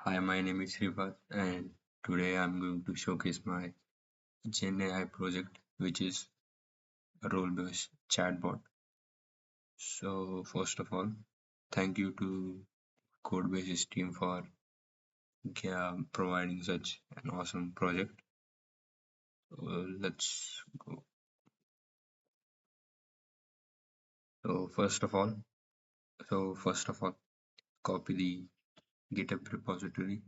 Hi, my name is Srivat, and today I'm going to showcase my Gen AI project, which is a role-based chatbot. So, first of all, thank you to Codebase's team for providing such an awesome project. Let's go. So, first of all, copy the GitHub repository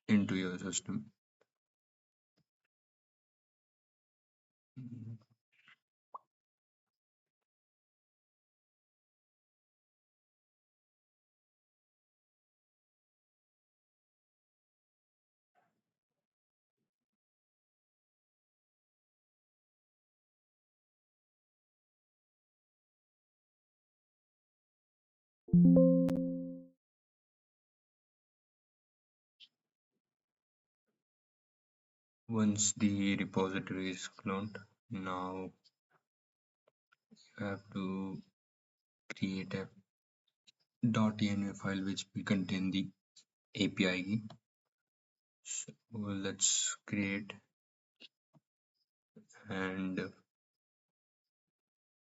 into your system. Once the repository is cloned, now you have to create a .env file which will contain the API key. So let's create and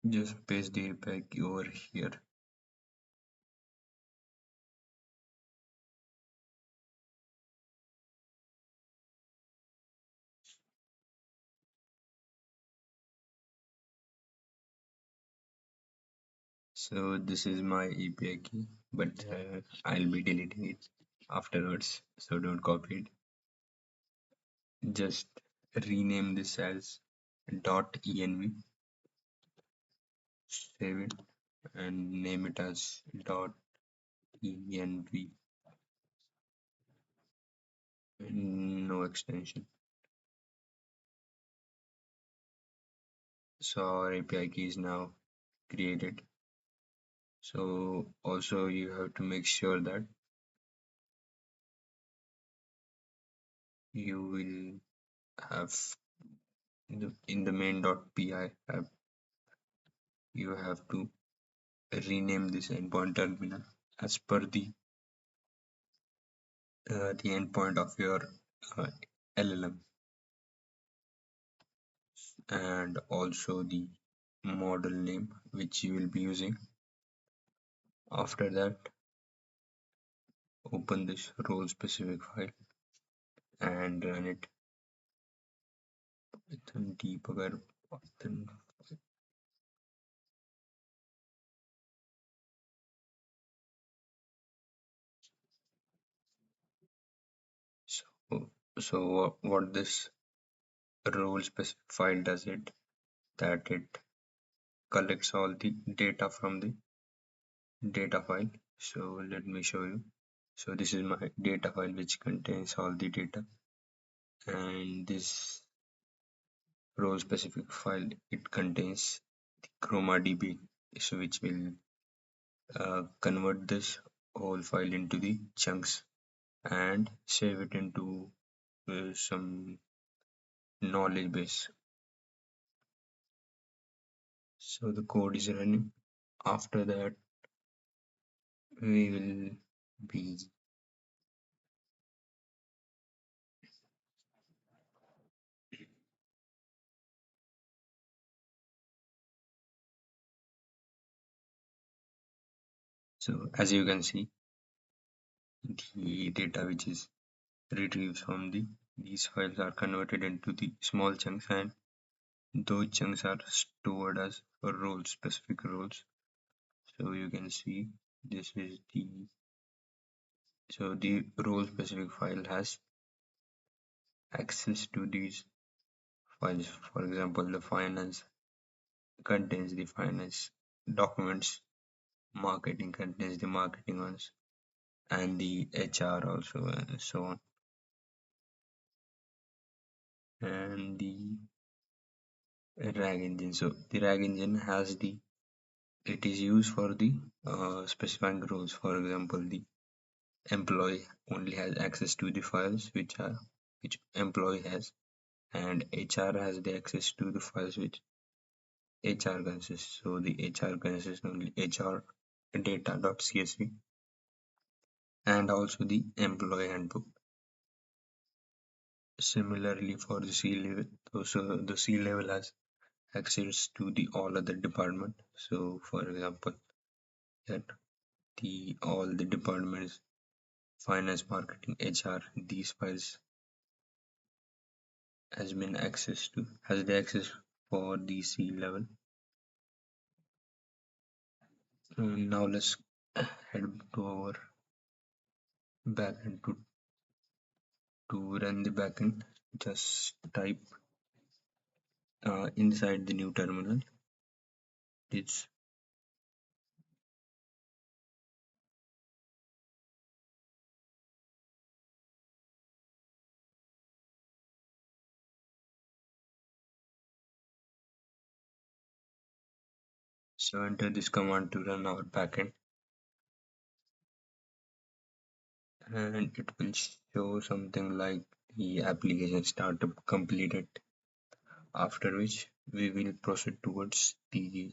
just paste the API key over here. So this is my API key, but I'll be deleting it afterwards. So don't copy it. Just rename this as .env, save it, and name it as .env. No extension. So our API key is now created. So also you have to make sure that you will have in the main.py app, you have to rename this endpoint terminal as per the endpoint of your uh, LLM, and also the model name which you will be using. After that, open this role specific file and run it. Python debugger Python. So what this role specific file does it, that it collects all the data from the data file. So let me show you. So this is my data file which contains all the data, and this role specific file, it contains the ChromaDB, so which will convert this whole file into the chunks and save it into some knowledge base. So the code is running. After that, we will be so as you can see, the data which is retrieved from these files are converted into the small chunks, and those chunks are stored as roles, specific roles. So you can see this is the role specific file has access to these files. For example, the finance contains the finance documents, marketing contains the marketing ones, and the HR also, and so on. And the RAG engine. So the RAG engine has it is used for the specifying roles. For example, the employee only has access to the files which employee has, and HR has the access to the files which HR consists. So the HR consists only HR data.csv, and also the employee handbook. Similarly, for the C level, so the C level has access to the all other department. So, for example, that the all the departments, finance, marketing, HR, these files has the access for the C level. Now let's head to our backend to run the backend. Just type inside the new terminal. It's so enter this command to run our backend, and it will show something like the application startup completed. After which we will proceed towards the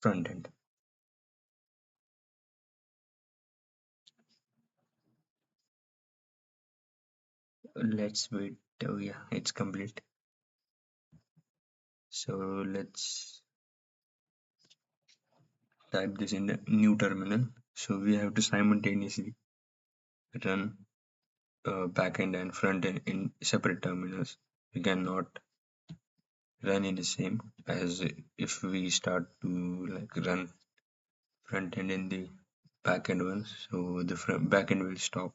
front end. Let's wait. Oh yeah, it's complete. So let's type this in the new terminal. So we have to simultaneously run backend and front end in separate terminals. We cannot run in the same as if we start to like run front end in the backend ones. So the backend will stop.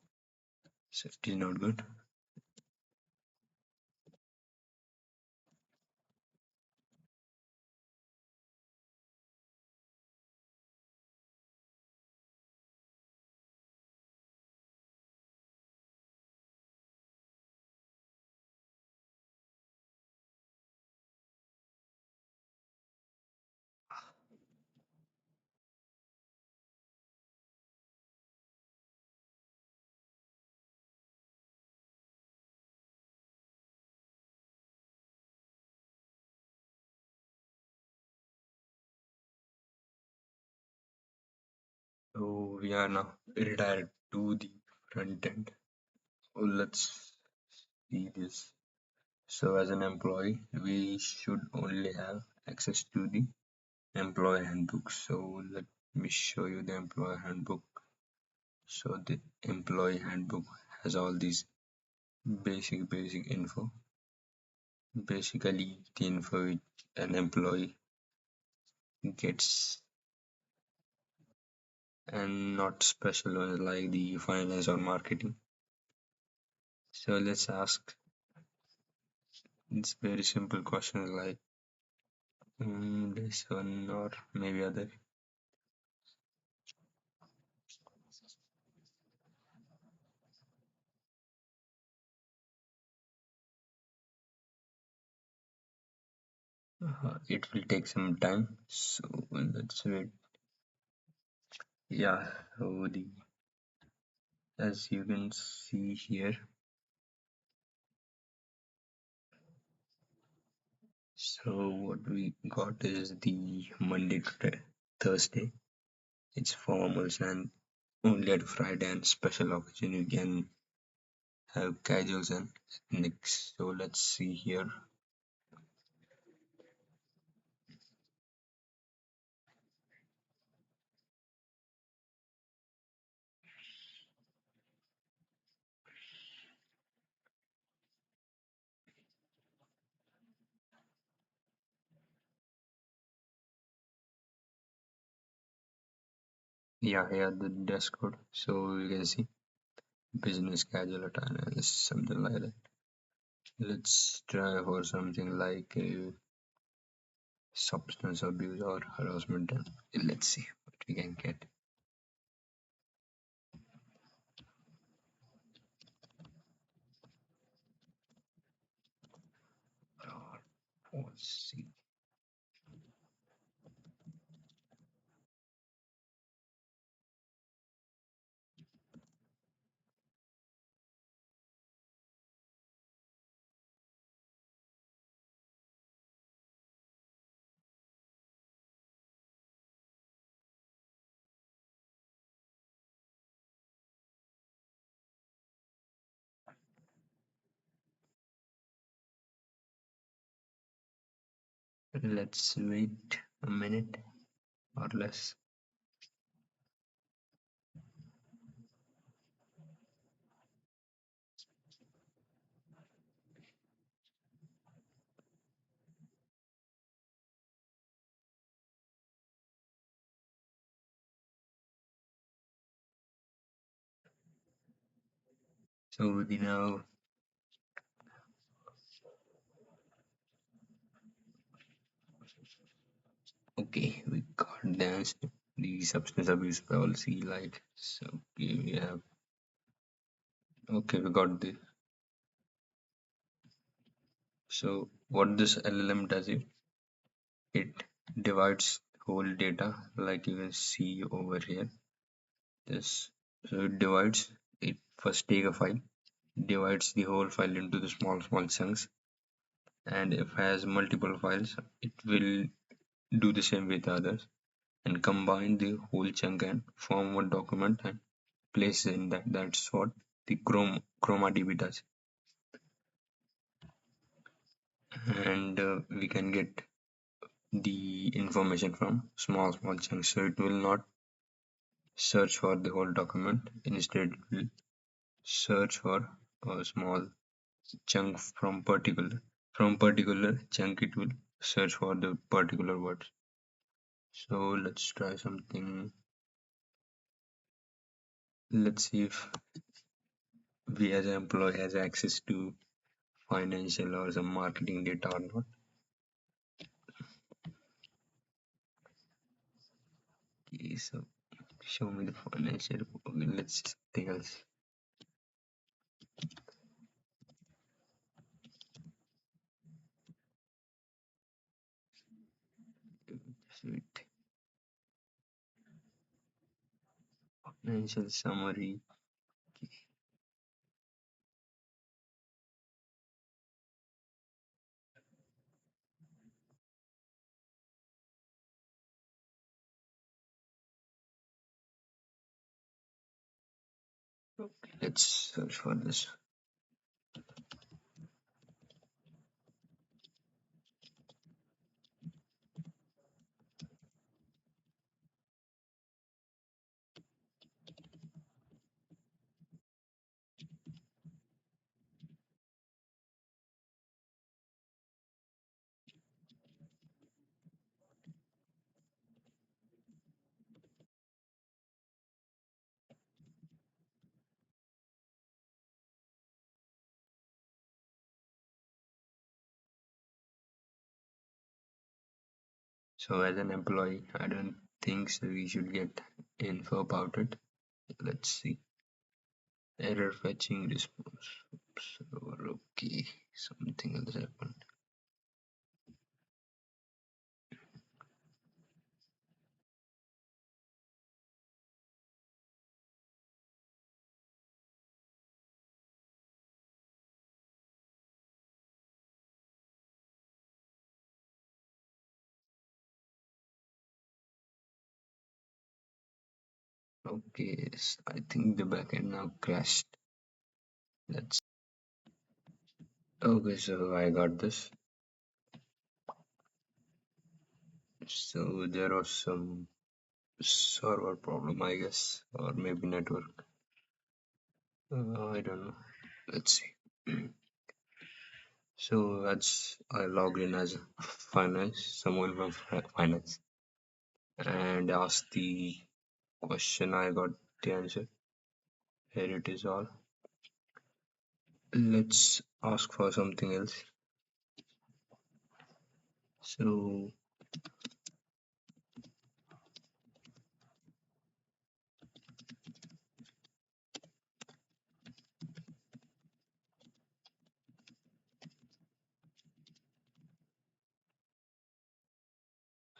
So it is not good. So we are now redirected to the front end. So let's see this. So as an employee, we should only have access to the employee handbook. So let me show you the employee handbook. So the employee handbook has all these basic info. Basically, the info which an employee gets, and not special ones like the finance or marketing. So let's ask this very simple questions like this one or maybe other. It will take some time. So let's wait. Yeah, so the as you can see here, so what we got is the Monday to Thursday. It's formals, and only at Friday and special occasion you can have casuals and ethnics. So let's see here. Yeah, here the dress code. So you can see business casual attire and something like that. Let's try for something like substance abuse or harassment. And let's see what we can get. Let's see. Let's wait a minute or less. So the now, okay, we got the answer. The substance abuse policy, like, so okay, we have, okay, we got the, so what this LLM does, it divides whole data, like you can see over here. This, so it divides, it first take a file, divides the whole file into the small chunks, and if it has multiple files, it will do the same with others and combine the whole chunk and form one document and place in that. That's what the ChromaDB does. And we can get the information from small chunks, so it will not search for the whole document. Instead, it will search for a small chunk from particular chunk. It will search for the particular words. So let's try something. Let's see if we as an employee has access to financial or some marketing data or not. Okay, so show me the financial. Okay, let's think else. Sweet. Financial summary. Let's search for this. So as an employee, I don't think so we should get info about it. Let's see. Error fetching response. Server, okay. Something else happened. Okay, yes, I think the backend now crashed. Let's. Okay, so I got this. So there was some server problem, I guess, or maybe network. I don't know. Let's see. So that's I logged in as finance, someone from finance, and asked the question. I got the answer. Here it is all. Let's ask for something else. So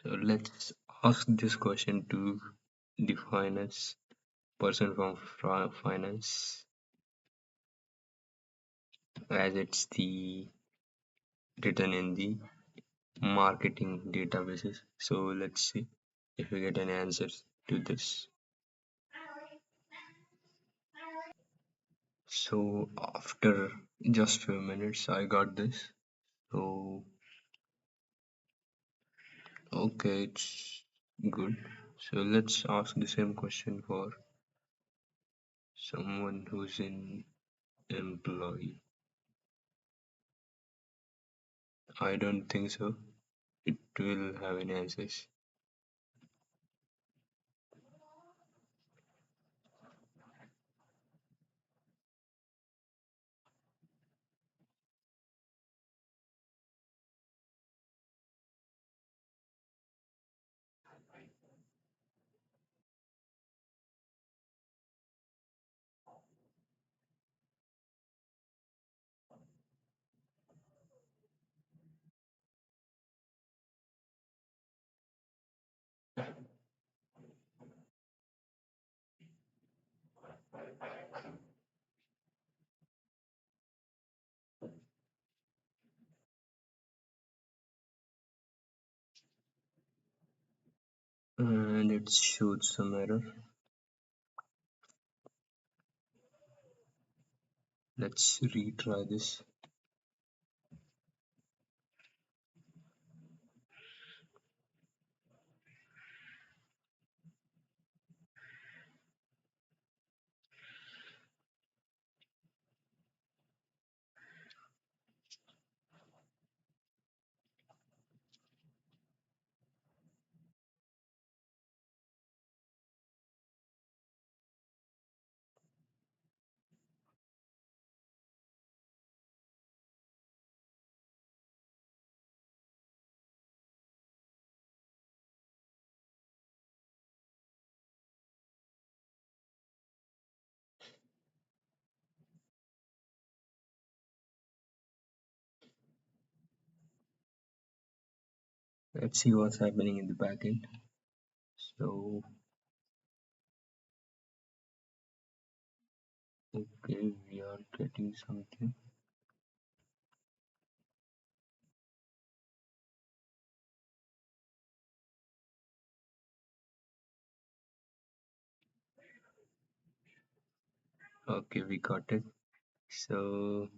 let's ask this question to the finance person from finance, as it's the written in the marketing databases. So let's see if we get any answers to this. So after just few minutes, I got this. So Okay, it's good. So let's ask the same question for someone who's in employee. I don't think so. It will have any answers. And it shoots some error. Let's retry this. Let's see what's happening in the backend. So, okay, we are getting something. Okay, we got it. So,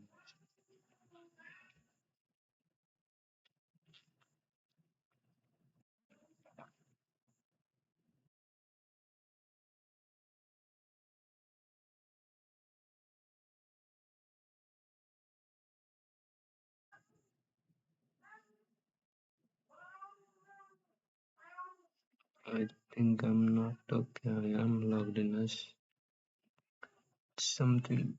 I think I'm not okay. I am logged in as something.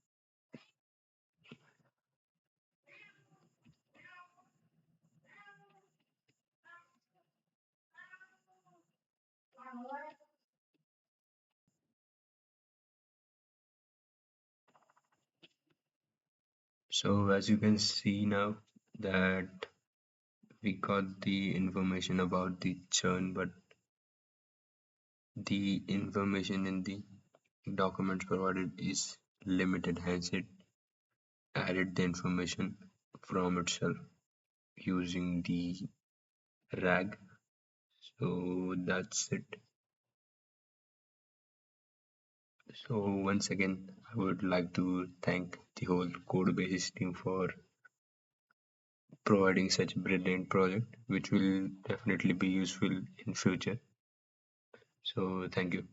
So, as you can see now that we got the information about the churn, but the information in the documents provided is limited, hence it added the information from itself using the RAG. So that's it. So once again, I would like to thank the whole Codebases team for providing such a brilliant project, which will definitely be useful in future. So thank you.